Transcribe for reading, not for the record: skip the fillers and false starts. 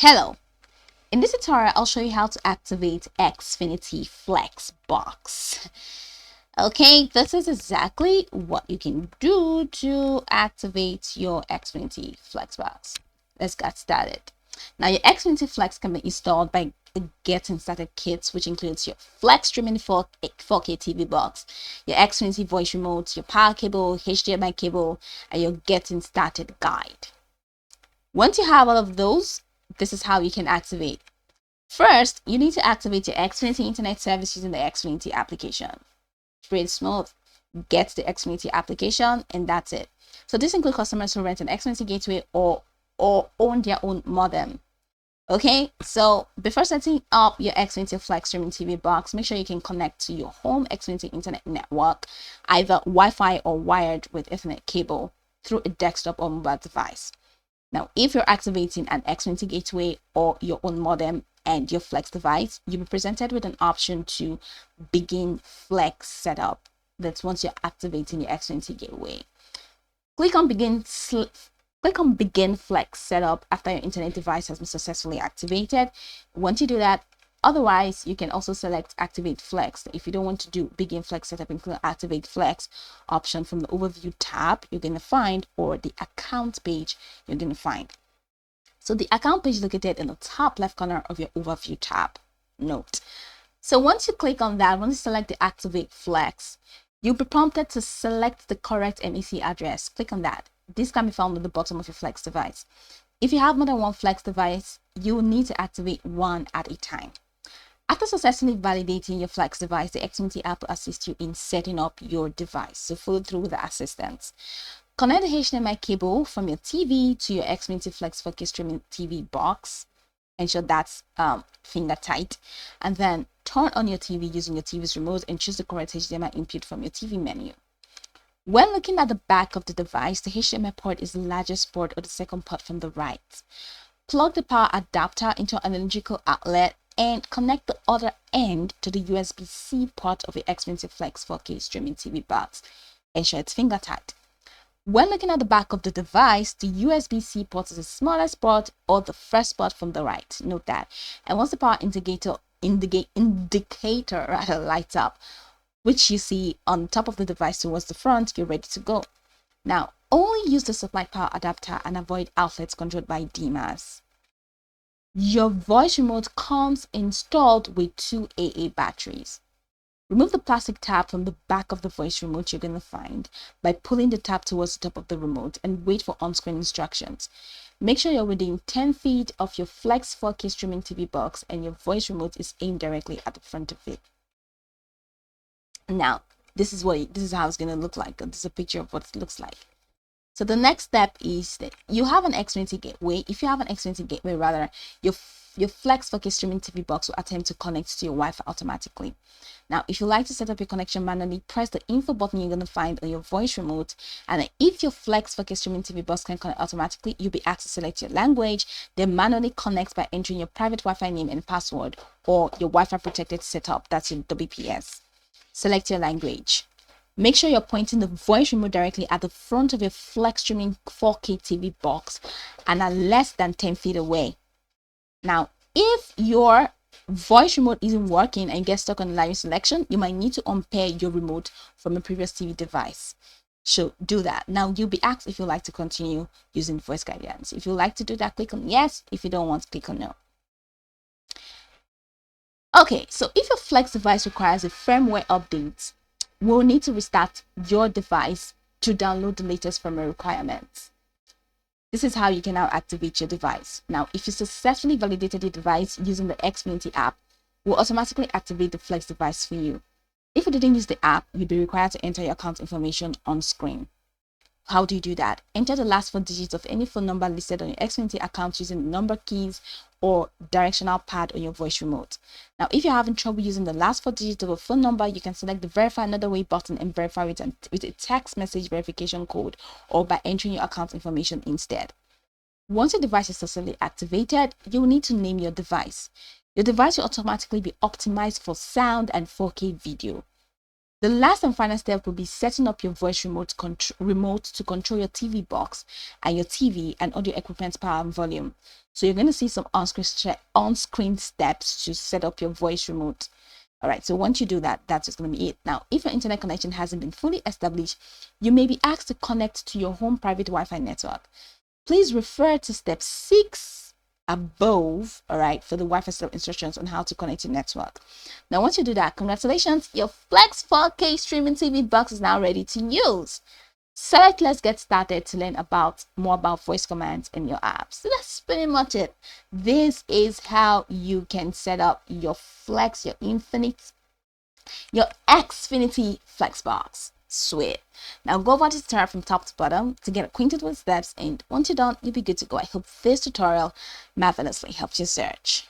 Hello, in this tutorial I'll show you how to activate Xfinity Flex box. Okay, this is exactly what you can do to activate your Xfinity Flex box. Let's get started. Now your Xfinity Flex can be installed by the Getting Started kits, which includes your Flex Streaming 4K TV box, your Xfinity voice remote, your power cable, HDMI cable, and your Getting Started guide. Once you have all of those, this is how you can activate. First, you need to activate your Xfinity Internet service using the Xfinity application. Pretty smooth. Get the Xfinity application, and that's it. So this includes customers who rent an Xfinity gateway or own their own modem. Okay, so before setting up your Xfinity Flex Streaming TV box, make sure you can connect to your home Xfinity Internet network, either Wi-Fi or wired with Ethernet cable through a desktop or mobile device. Now, if you're activating an Xfinity gateway or your own modem and your Flex device, you'll be presented with an option to begin Flex setup. That's once you're activating your Xfinity gateway. Click on Begin Flex setup after your internet device has been successfully activated. Once you do that, otherwise, you can also select Activate Flex. If you don't want to do Begin Flex setup, include Activate Flex option from the Overview tab you're going to find, or the Account page you're going to find. So the Account page is located in the top left corner of your Overview tab. Note. So once you click on that, once you select the Activate Flex, you'll be prompted to select the correct NEC address. Click on that. This can be found at the bottom of your Flex device. If you have more than one Flex device, you will need to activate one at a time. After successfully validating your Flex device, the Xfinity app will assist you in setting up your device. So follow through with the assistance. Connect the HDMI cable from your TV to your Xfinity Flex 4K streaming TV box. Ensure that's finger tight. And then turn on your TV using your TV's remote and choose the correct HDMI input from your TV menu. When looking at the back of the device, the HDMI port is the largest port or the second port from the right. Plug the power adapter into an electrical outlet and connect the other end to the USB-C port of your Xfinity Flex 4K streaming TV box. Ensure it's finger tight. When looking at the back of the device, the USB-C port is the smallest port or the first port from the right. Note that. And once the power indicator lights up, which you see on top of the device towards the front, you're ready to go. Now, only use the supply power adapter and avoid outlets controlled by dimmers. Your voice remote comes installed with two AA batteries. Remove the plastic tab from the back of the voice remote you're going to find by pulling the tab towards the top of the remote and wait for on-screen instructions. Make sure you're within 10 feet of your Flex 4K streaming TV box and your voice remote is aimed directly at the front of it. Now, this is how it's going to look like. This is a picture of what it looks like. So the next step is that you have an Xfinity gateway. If you have an Xfinity gateway, rather, your Flex 4K streaming TV box will attempt to connect to your Wi-Fi automatically. Now, if you like to set up your connection manually, press the info button you're going to find on your voice remote. And if your Flex 4K streaming TV box can connect automatically, you'll be asked to select your language, then manually connect by entering your private Wi-Fi name and password or your Wi-Fi protected setup. That's your WPS. Select your language. Make sure you're pointing the voice remote directly at the front of your Flex streaming 4K TV box and are less than 10 feet away. Now, if your voice remote isn't working and you get stuck on language selection, you might need to unpair your remote from a previous TV device. So do that. Now, you'll be asked if you'd like to continue using voice guidance. If you'd like to do that, click on yes. If you don't want, click on no. Okay, so if your Flex device requires a firmware update, we'll need to restart your device to download the latest firmware requirements. This is how you can now activate your device. Now, if you successfully validated your device using the Xfinity app, we'll automatically activate the Flex device for you. If you didn't use the app, you'd be required to enter your account information on screen. How do you do that? Enter the last 4 digits of any phone number listed on your Xfinity account using the number keys or directional pad on your voice remote. Now, if you're having trouble using the last 4 digits of a phone number, you can select the Verify Another Way button and verify it with a text message verification code or by entering your account information instead. Once your device is successfully activated, you'll need to name your device. Your device will automatically be optimized for sound and 4K video. The last and final step will be setting up your voice remote to control your TV box and your TV and audio equipment's power and volume. So you're going to see some on-screen steps to set up your voice remote. All right, so once you do that, that's just going to be it. Now, if your internet connection hasn't been fully established, you may be asked to connect to your home private Wi-Fi network. Please refer to step 6 above, all right, for the Wi-Fi setup instructions on how to connect your network. Now, once you do that, congratulations, your Flex 4K streaming TV box is now ready to use. Select Let's Get Started to learn more about voice commands in your apps. So that's pretty much it. This is how you can set up your Flex, your Xfinity Flex box. Sweet. Now go over the tutorial from top to bottom to get acquainted with steps, and once you're done, you'll be good to go. I hope this tutorial marvelously helps your search.